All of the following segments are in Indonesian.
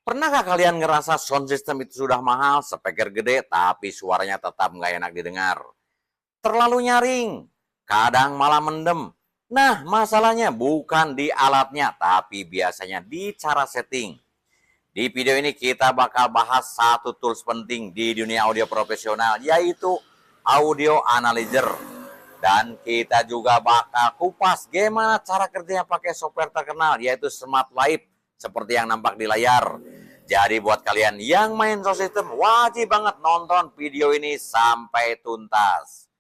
Pernahkah kalian ngerasa sound system itu sudah mahal, speaker gede, tapi suaranya tetap nggak enak didengar? Terlalu nyaring, kadang malah mendem. Nah, masalahnya bukan di alatnya, tapi biasanya di cara setting. Di video ini kita bakal bahas satu tools penting di dunia audio profesional, yaitu audio analyzer. Dan kita juga bakal kupas gimana cara kerjanya pakai software terkenal, yaitu Smart Live, seperti yang nampak di layar. Jadi buat kalian yang main sound system, wajib banget nonton video ini sampai tuntas.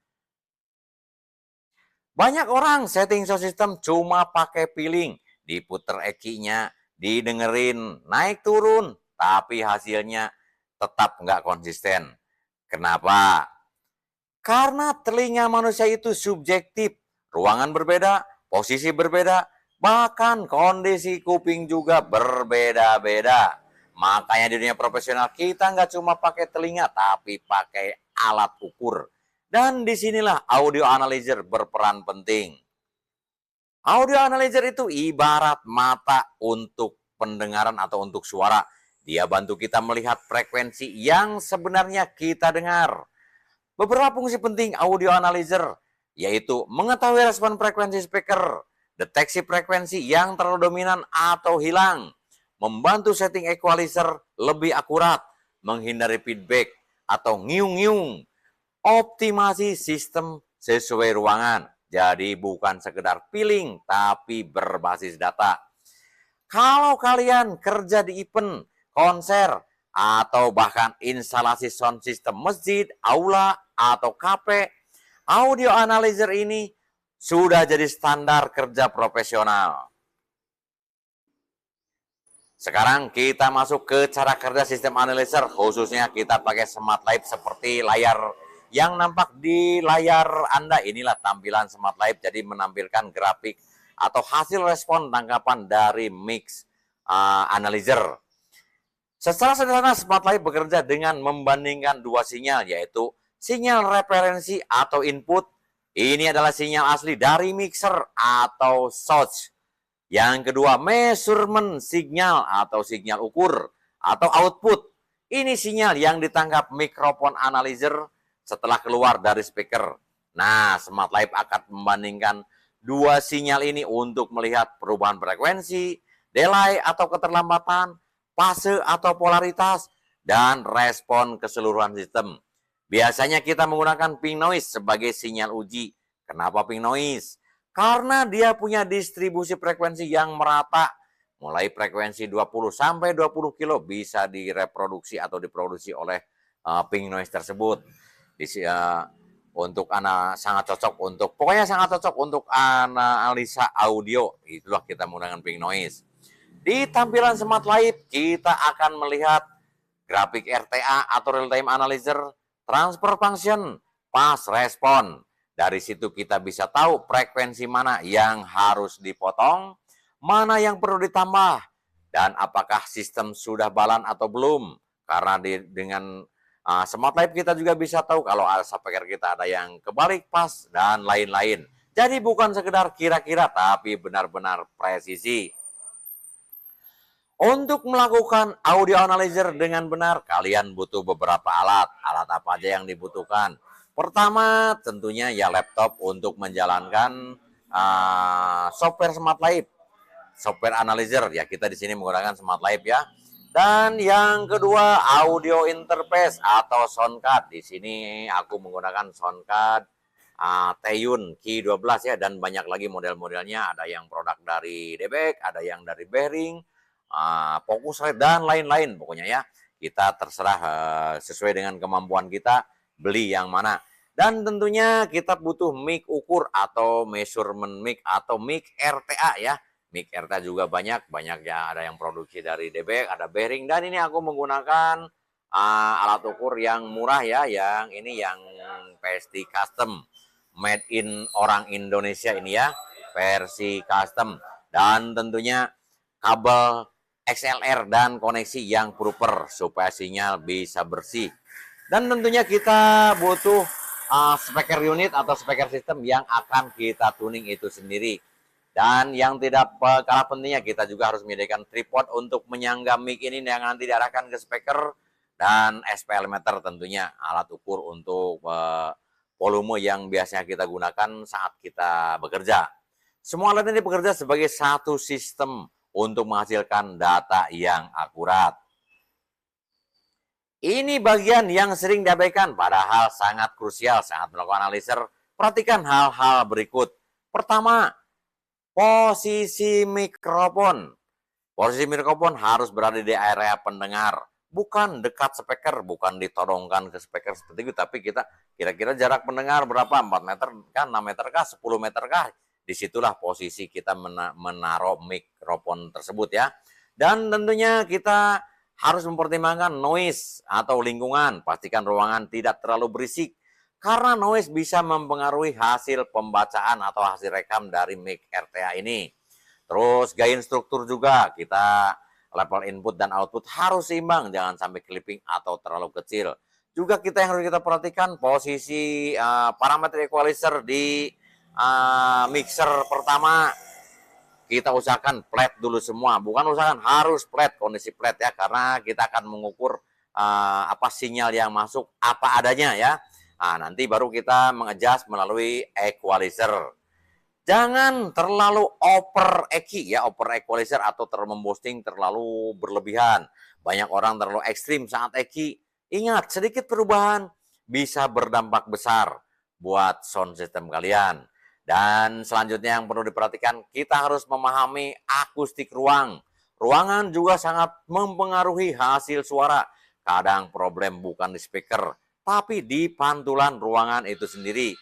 Banyak orang setting sound system cuma pakai feeling, diputer EQ-nya, didengerin naik turun, tapi hasilnya tetap nggak konsisten. Kenapa? Karena telinga manusia itu subjektif, ruangan berbeda, posisi berbeda, bahkan kondisi kuping juga berbeda-beda. Makanya di dunia profesional kita nggak cuma pakai telinga, tapi pakai alat ukur. Dan disinilah audio analyzer berperan penting. Audio analyzer itu ibarat mata untuk pendengaran atau untuk suara. Dia bantu kita melihat frekuensi yang sebenarnya kita dengar. Beberapa fungsi penting audio analyzer, yaitu mengetahui respon frekuensi speaker, deteksi frekuensi yang terlalu dominan atau hilang, membantu setting equalizer lebih akurat, menghindari feedback atau ngiung-ngiung, optimasi sistem sesuai ruangan. Jadi bukan sekedar feeling, tapi berbasis data. Kalau kalian kerja di event, konser, atau bahkan instalasi sound system masjid, aula, atau kafe, audio analyzer ini sudah jadi standar kerja profesional. Sekarang kita masuk ke cara kerja sistem analyzer, khususnya kita pakai Smart Live seperti layar yang nampak di layar Anda. Inilah tampilan Smart Live, jadi menampilkan grafik atau hasil respon tangkapan dari mix analyzer. Secara sederhana, Smart Live bekerja dengan membandingkan dua sinyal, yaitu sinyal referensi atau input. Ini adalah sinyal asli dari mixer atau source. Yang kedua, measurement signal atau sinyal ukur atau output. Ini sinyal yang ditangkap mikrofon analyzer setelah keluar dari speaker. Nah, Smart Live akan membandingkan dua sinyal ini untuk melihat perubahan frekuensi, delay atau keterlambatan, fase atau polaritas, dan respon keseluruhan sistem. Biasanya kita menggunakan pink noise sebagai sinyal uji. Kenapa pink noise? Karena dia punya distribusi frekuensi yang merata. Mulai frekuensi 20 sampai 20 kilo bisa direproduksi atau diproduksi oleh pink noise tersebut. Untuk sangat cocok untuk, pokoknya sangat cocok untuk analisa audio. Itulah kita menggunakan pink noise. Di tampilan Smart Live kita akan melihat grafik RTA atau real time analyzer, transfer function, fast respon. Dari situ kita bisa tahu frekuensi mana yang harus dipotong, mana yang perlu ditambah, dan apakah sistem sudah balan atau belum. Karena dengan Smart Live kita juga bisa tahu kalau speaker kita ada yang kebalik, pas, dan lain-lain. Jadi bukan sekedar kira-kira, tapi benar-benar presisi. Untuk melakukan audio analyzer dengan benar, kalian butuh beberapa alat. Alat apa aja yang dibutuhkan? Pertama, tentunya ya laptop untuk menjalankan software Smart Live, software analyzer. Ya, kita di sini menggunakan Smart Live ya. Dan yang kedua, audio interface atau soundcard. Di sini aku menggunakan soundcard Teiyun Q12 ya, dan banyak lagi model-modelnya. Ada yang produk dari Debek, ada yang dari Behring, Focusrite, dan lain-lain. Pokoknya ya, kita terserah sesuai dengan kemampuan kita beli yang mana. Dan tentunya kita butuh mic ukur atau measurement mic atau mic RTA ya. Mic RTA juga banyak ya, ada yang produksi dari Debek, ada Behring, dan ini aku menggunakan alat ukur yang murah ya, yang ini yang versi custom, made in orang Indonesia ini ya, versi custom. Dan tentunya kabel XLR dan koneksi yang proper supaya sinyal bisa bersih. Dan tentunya kita butuh speaker unit atau speaker system yang akan kita tuning itu sendiri. Dan yang tidak kalah pentingnya, kita juga harus menyediakan tripod untuk menyangga mic ini yang nanti diarahkan ke speaker, dan SPL meter tentunya, alat ukur untuk volume yang biasanya kita gunakan saat kita bekerja. Semua alat ini bekerja sebagai satu sistem untuk menghasilkan data yang akurat. Ini bagian yang sering diabaikan, padahal sangat krusial saat melakukan analisis. Perhatikan hal-hal berikut. Pertama, posisi mikrofon. Posisi mikrofon harus berada di area pendengar, bukan dekat speaker, bukan ditodongkan ke speaker seperti itu, tapi kita kira-kira jarak pendengar berapa? 4 meter kah, 6 meter kah, 10 meter kah? Disitulah posisi kita menaruh mikrofon tersebut ya. Dan tentunya kita harus mempertimbangkan noise atau lingkungan. Pastikan ruangan tidak terlalu berisik, karena noise bisa mempengaruhi hasil pembacaan atau hasil rekam dari mic RTA ini. Terus gain struktur juga, kita level input dan output harus seimbang, jangan sampai clipping atau terlalu kecil. Juga kita yang harus kita perhatikan posisi parameter equalizer di mixer pertama. Kita usahakan flat dulu semua, bukan usahakan harus flat, kondisi flat ya, karena kita akan mengukur apa sinyal yang masuk apa adanya ya. Nah, nanti baru kita mengadjust melalui equalizer. Jangan terlalu over EQ ya, over equalizer atau terlalu memboosting, terlalu berlebihan. Banyak orang terlalu ekstrim saat EQ. Ingat, sedikit perubahan bisa berdampak besar buat sound system kalian. Dan selanjutnya yang perlu diperhatikan, kita harus memahami akustik ruang. Ruangan juga sangat mempengaruhi hasil suara. Kadang problem bukan di speaker, tapi di pantulan ruangan itu sendiri.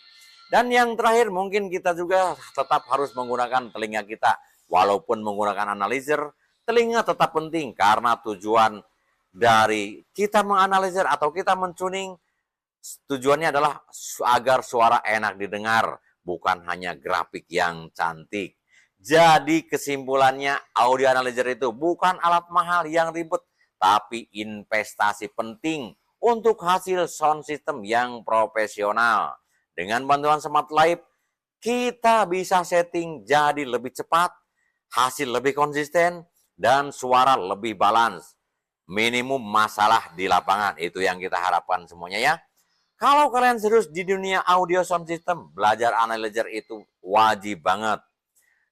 Dan yang terakhir, mungkin kita juga tetap harus menggunakan telinga kita. Walaupun menggunakan analyzer, telinga tetap penting karena tujuan dari kita menganalisis atau kita mentuning, tujuannya adalah agar suara enak didengar, bukan hanya grafik yang cantik. Jadi kesimpulannya, audio analyzer itu bukan alat mahal yang ribet, tapi investasi penting untuk hasil sound system yang profesional. Dengan bantuan Smart Live, kita bisa setting jadi lebih cepat, hasil lebih konsisten, dan suara lebih balance. Minimum masalah di lapangan, itu yang kita harapkan semuanya ya. Kalau kalian serius di dunia audio sound system, belajar analyzer itu wajib banget.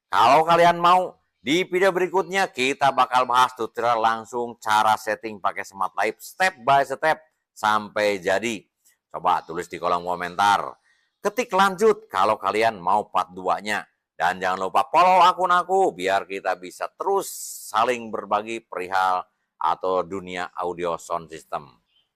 Kalau kalian mau, di video berikutnya kita bakal bahas tutorial langsung cara setting pakai Smart Live step by step sampai jadi. Coba tulis di kolom komentar. Ketik lanjut kalau kalian mau part 2-nya. Dan jangan lupa follow akun aku biar kita bisa terus saling berbagi perihal atau dunia audio sound system.